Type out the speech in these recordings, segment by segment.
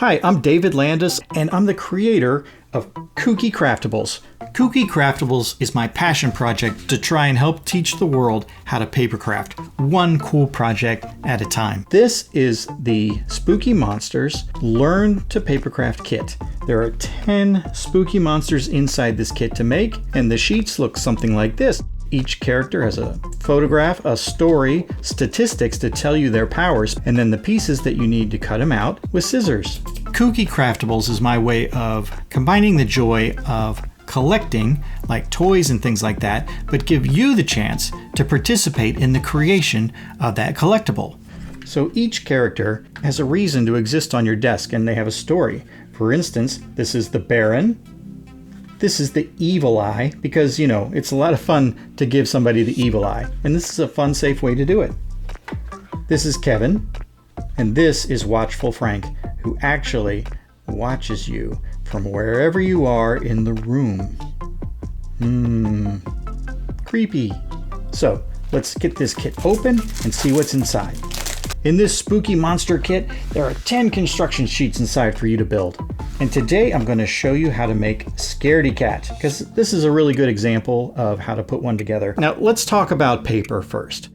Hi, I'm David Landis, and I'm the creator of Kooky Craftables. Kooky Craftables is my passion project to try and help teach the world how to papercraft, one cool project at a time. This is the Spooky Monsters Learn to Papercraft kit. There are 10 spooky monsters inside this kit to make, and the sheets look something like this. Each character has a photograph, a story, statistics to tell you their powers, and then the pieces that you need to cut them out with scissors. Kooky Craftables is my way of combining the joy of collecting, like toys and things like that, but give you the chance to participate in the creation of that collectible. So each character has a reason to exist on your desk, and they have a story. For instance, this is the Baron. This is the evil eye, because, you know, it's a lot of fun to give somebody the evil eye. And this is a fun, safe way to do it. This is Kevin. And this is Watchful Frank, who actually watches you from wherever you are in the room. Creepy. So let's get this kit open and see what's inside. In this spooky monster kit, there are 10 construction sheets inside for you to build. And today I'm going to show you how to make Scaredy Cat, because this is a really good example of how to put one together. Now let's talk about paper first.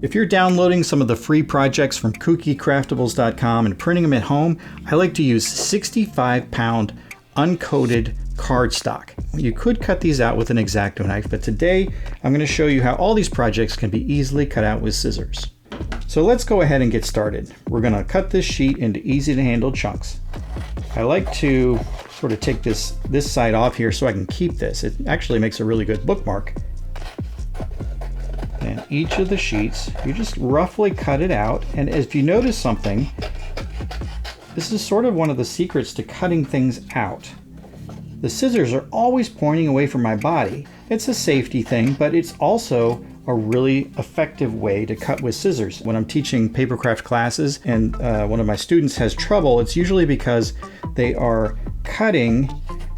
If you're downloading some of the free projects from KookyCraftables.com and printing them at home, I like to use 65-pound uncoated cardstock. You could cut these out with an X-Acto knife, but today I'm going to show you how all these projects can be easily cut out with scissors. So let's go ahead and get started. We're going to cut this sheet into easy to handle chunks. I like to sort of take this side off here so I can keep this. It actually makes a really good bookmark. And each of the sheets, you just roughly cut it out. And if you notice something, this is sort of one of the secrets to cutting things out. The scissors are always pointing away from my body. It's a safety thing, but it's also a really effective way to cut with scissors. When I'm teaching papercraft classes and one of my students has trouble, it's usually because they are cutting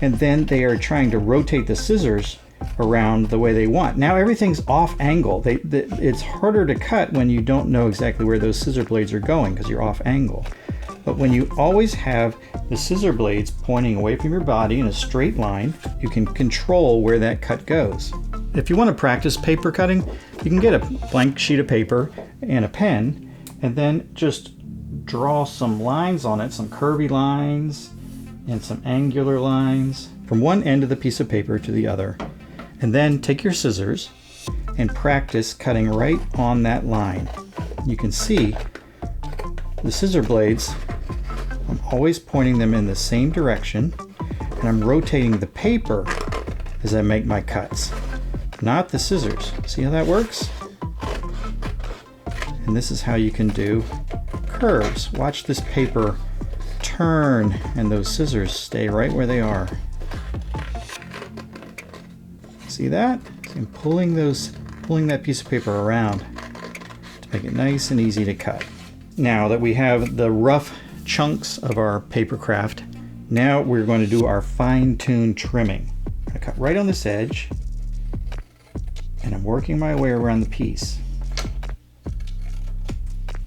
and then they are trying to rotate the scissors around the way they want. Now everything's off angle. It's harder to cut when you don't know exactly where those scissor blades are going because you're off angle. But when you always have the scissor blades pointing away from your body in a straight line, you can control where that cut goes. If you want to practice paper cutting, you can get a blank sheet of paper and a pen and then just draw some lines on it, some curvy lines and some angular lines from one end of the piece of paper to the other. And then take your scissors and practice cutting right on that line. You can see the scissor blades, I'm always pointing them in the same direction, and I'm rotating the paper as I make my cuts, not the scissors. See how that works? And this is how you can do curves. Watch this paper turn and those scissors stay right where they are. See that? I'm pulling that piece of paper around to make it nice and easy to cut. Now that we have the rough chunks of our paper craft, now we're going to do our fine-tuned trimming. I'm going to cut right on this edge, and I'm working my way around the piece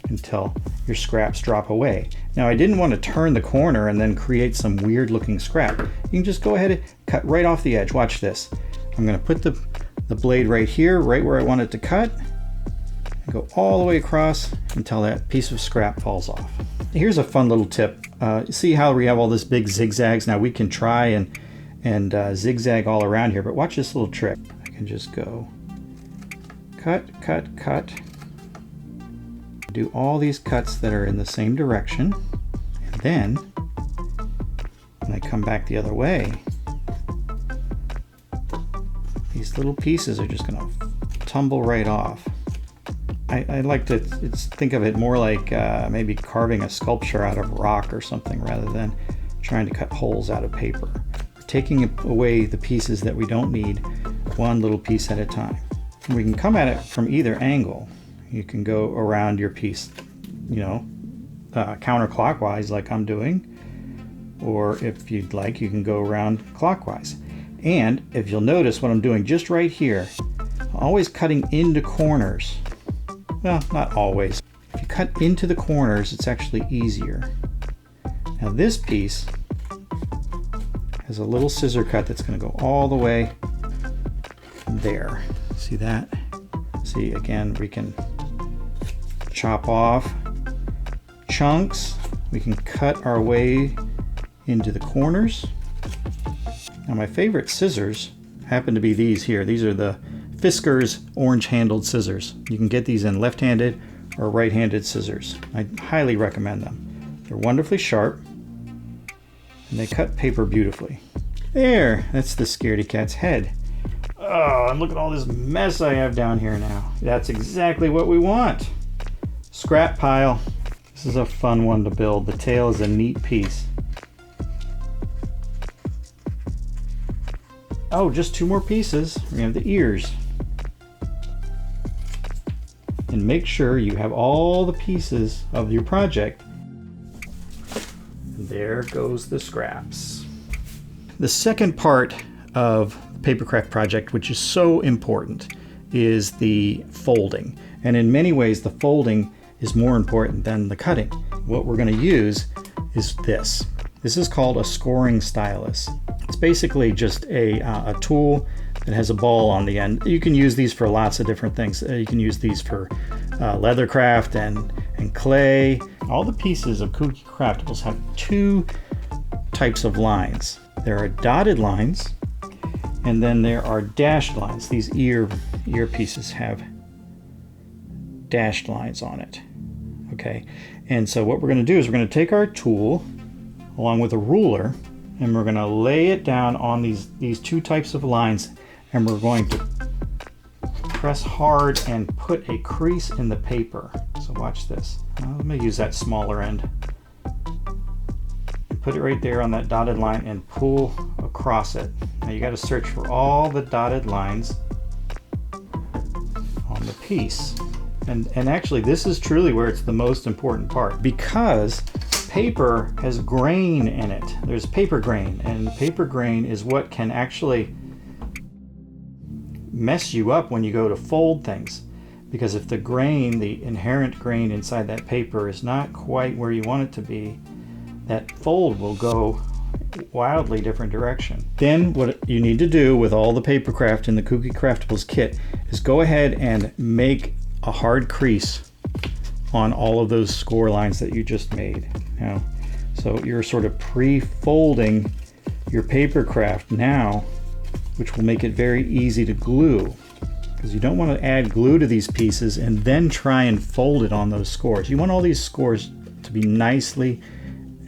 until your scraps drop away. Now I didn't want to turn the corner and then create some weird looking scrap. You can just go ahead and cut right off the edge. Watch this. I'm going to put the blade right here, right where I want it to cut, and go all the way across until that piece of scrap falls off. Here's a fun little tip. See how we have all this big zigzags? Now we can try and zigzag all around here, but watch this little trick. I can just go cut, cut, cut. Do all these cuts that are in the same direction, and then when I come back the other way, these little pieces are just going to tumble right off. I like to think of it more like maybe carving a sculpture out of rock or something rather than trying to cut holes out of paper. We're taking away the pieces that we don't need one little piece at a time. And we can come at it from either angle. You can go around your piece, you know, counterclockwise like I'm doing, or if you'd like, you can go around clockwise. And if you'll notice what I'm doing just right here, I'm always cutting into corners. Well, not always. If you cut into the corners, it's actually easier. Now this piece has a little scissor cut that's going to go all the way there. See that? See, again, we can chop off chunks. We can cut our way into the corners. Now my favorite scissors happen to be these here. These are the FISKARS orange handled scissors. You can get these in left-handed or right-handed scissors. I highly recommend them. They're wonderfully sharp and they cut paper beautifully. There, that's the scaredy cat's head. Oh, and look at all this mess I have down here now. That's exactly what we want. Scrap pile. This is a fun one to build. The tail is a neat piece. Oh, just 2 more pieces. We're gonna have the ears. And make sure you have all the pieces of your project. And there goes the scraps. The second part of the PAPERCRAFT project, which is so important, is the folding. And in many ways, the folding is more important than the cutting. What we're going to use is this. This is called a scoring stylus. It's basically just a tool that has a ball on the end. You can use these for lots of different things. You can use these for leather craft and clay. All the pieces of Kooky Craftables have 2 types of lines. There are dotted lines, and then there are dashed lines. These ear pieces have dashed lines on it. Okay, and so what we're going to do is we're going to take our tool along with a ruler, and we're going to lay it down on these 2 types of lines, and we're going to press hard and put a crease in the paper. So watch this. Let me use that smaller end. Put it right there on that dotted line and pull across it. Now you got to search for all the dotted lines on the piece. And actually this is truly where it's the most important part, because paper has grain in it. There's paper grain, and paper grain is what can actually mess you up when you go to fold things. Because if the grain, the inherent grain inside that paper is not quite where you want it to be, that fold will go wildly different direction. Then what you need to do with all the papercraft in the Kooky Craftables kit is go ahead and make a hard crease on all of those score lines that you just made. Now, so you're sort of pre-folding your papercraft now, which will make it very easy to glue, because you don't want to add glue to these pieces and then try and fold it on those scores. You want all these scores to be nicely,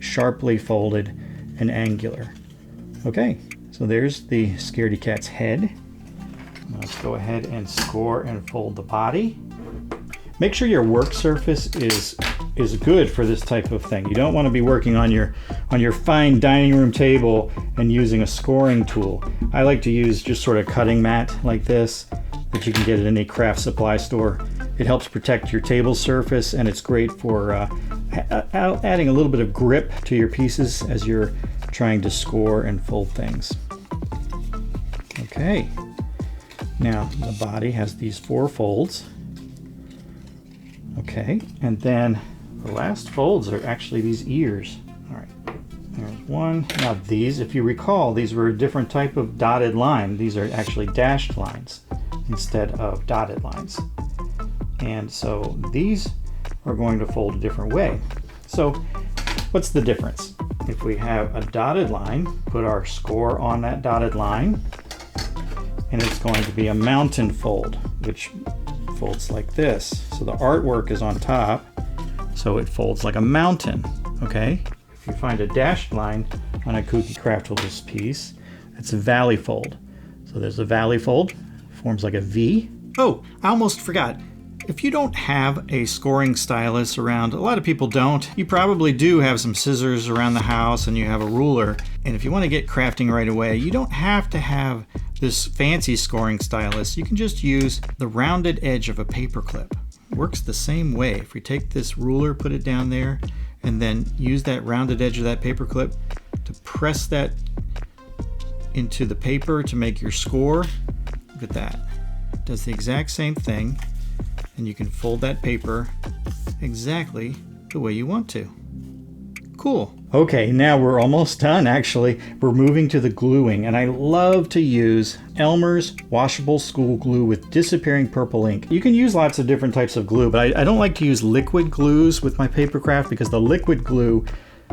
sharply folded and angular. Okay, so there's the scaredy cat's head. Now let's go ahead and score and fold the body. Make sure your work surface is good for this type of thing. You don't want to be working on your fine dining room table and using a scoring tool. I like to use just sort of cutting mat like this that you can get at any craft supply store. It helps protect your table surface, and it's great for adding a little bit of grip to your pieces as you're trying to score and fold things. Okay, now the body has these 4 folds. Okay, and then the last folds are actually these ears. All right, there's one. Now these, if you recall, these were a different type of dotted line. These are actually dashed lines instead of dotted lines. And so these are going to fold a different way. So what's the difference? If we have a dotted line, put our score on that dotted line, and it's going to be a mountain fold, which folds like this. So the artwork is on top, so it folds like a mountain, okay? If you find a dashed line on a Kooky Craftables piece, it's a valley fold. So there's a valley fold, forms like a V. Oh, I almost forgot. If you don't have a scoring stylus around, a lot of people don't, you probably do have some scissors around the house and you have a ruler. And if you want to get crafting right away, you don't have to have this fancy scoring stylus. You can just use the rounded edge of a paper clip. It works the same way. If we take this ruler, put it down there, and then use that rounded edge of that paper clip to press that into the paper to make your score. Look at that. It does the exact same thing. And you can fold that paper exactly the way you want to. Cool. Okay, now we're almost done actually. We're moving to the gluing, and I love to use Elmer's washable school glue with disappearing purple ink. You can use lots of different types of glue, but I don't like to use liquid glues with my paper craft because the liquid glue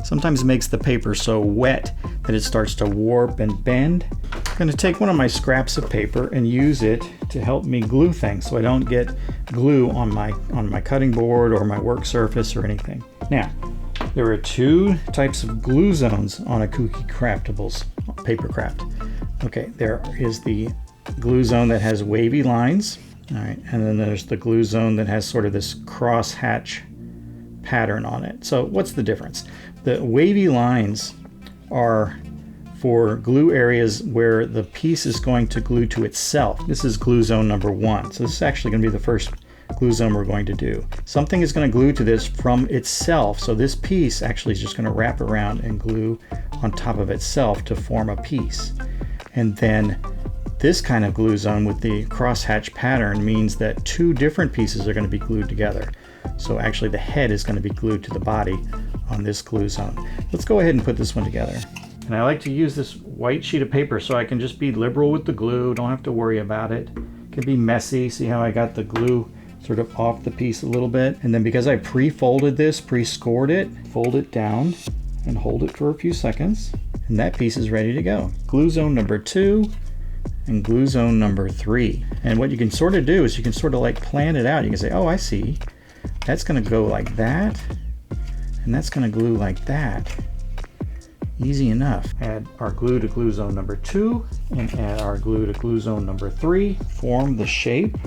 sometimes makes the paper so wet that it starts to warp and bend. I'm going to take one of my scraps of paper and use it to help me glue things so I don't get glue on my cutting board or my work surface or anything. Now, there are two types of glue zones on a Kooky Craftables paper craft. Okay, there is the glue zone that has wavy lines. All right, and then there's the glue zone that has sort of this cross hatch pattern on it. So what's the difference? The wavy lines are for glue areas where the piece is going to glue to itself. This is glue zone number 1. So this is actually going to be the first glue zone we're going to do. Something is going to glue to this from itself. So this piece actually is just going to wrap around and glue on top of itself to form a piece. And then this kind of glue zone with the crosshatch pattern means that two different pieces are going to be glued together. So actually the head is going to be glued to the body on this glue zone. Let's go ahead and put this one together. And I like to use this white sheet of paper so I can just be liberal with the glue, don't have to worry about it. It can be messy. See how I got the glue sort of off the piece a little bit? And then because I pre-folded this, pre-scored it, fold it down and hold it for a few seconds. And that piece is ready to go. Glue zone number 2 and glue zone number 3. And what you can sort of do is you can sort of like plan it out. You can say, oh, I see. That's going to go like that. And that's going to glue like that. Easy enough. Add our glue to glue zone number 2 and add our glue to glue zone number 3. Form the shape.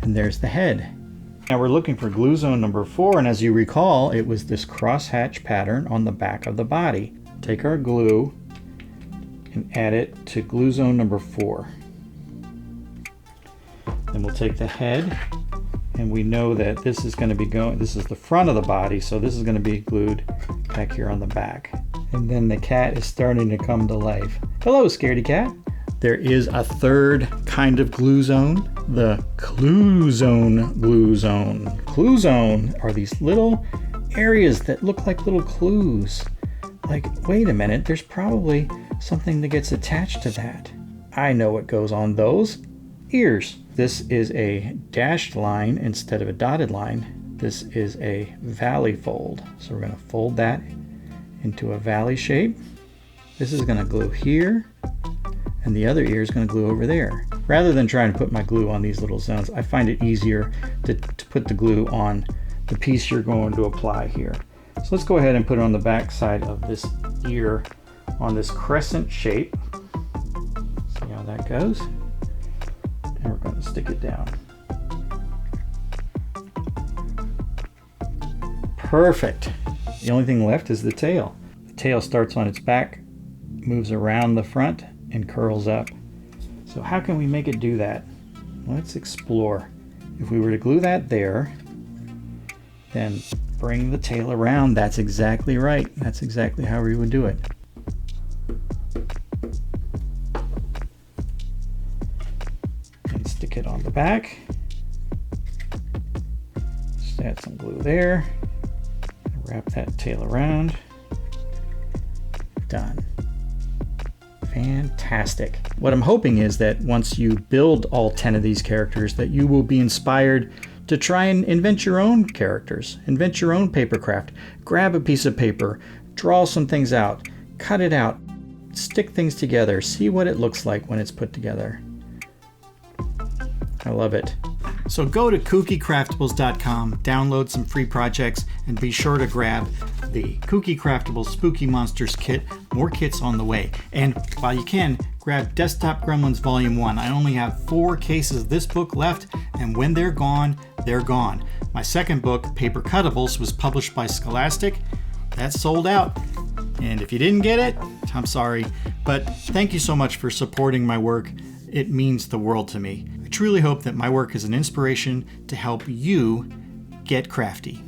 And there's the head. Now we're looking for glue zone number 4, and as you recall, it was this crosshatch pattern on the back of the body. Take our glue and add it to glue zone number 4. Then we'll take the head, and we know that this is going to be going, this is the front of the body, so this is going to be glued back here on the back. And then the cat is starting to come to life. Hello, scaredy cat. There is a third kind of glue zone, the clue zone glue zone. Clue zone are these little areas that look like little clues. Like, wait a minute, there's probably something that gets attached to that. I know what goes on those. Ears. This is a dashed line instead of a dotted line. This is a valley fold. So we're going to fold that into a valley shape. This is going to glue here, and the other ear is going to glue over there. Rather than trying to put my glue on these little zones, I find it easier to put the glue on the piece you're going to apply here. So let's go ahead and put it on the back side of this ear on this crescent shape. See how that goes? And we're going to stick it down. Perfect. The only thing left is the tail. The tail starts on its back, moves around the front, and curls up. So how can we make it do that? Let's explore. If we were to glue that there, then bring the tail around. That's exactly right. That's exactly how we would do it. And stick it on the back. Just add some glue there. Wrap that tail around. Done. Fantastic. What I'm hoping is that once you build all 10 of these characters, that you will be inspired to try and invent your own characters, invent your own paper craft. Grab a piece of paper, draw some things out, cut it out, stick things together, see what it looks like when it's put together. I love it. So go to KookyCraftables.com, download some free projects, and be sure to grab the Kooky Craftables Spooky Monsters kit. More kits on the way. And while you can, grab Desktop Gremlins Volume 1. I only have 4 cases of this book left, and when they're gone, they're gone. My second book, Paper Cuttables, was published by Scholastic. That's sold out. And if you didn't get it, I'm sorry. But thank you so much for supporting my work. It means the world to me. I truly hope that my work is an inspiration to help you get crafty.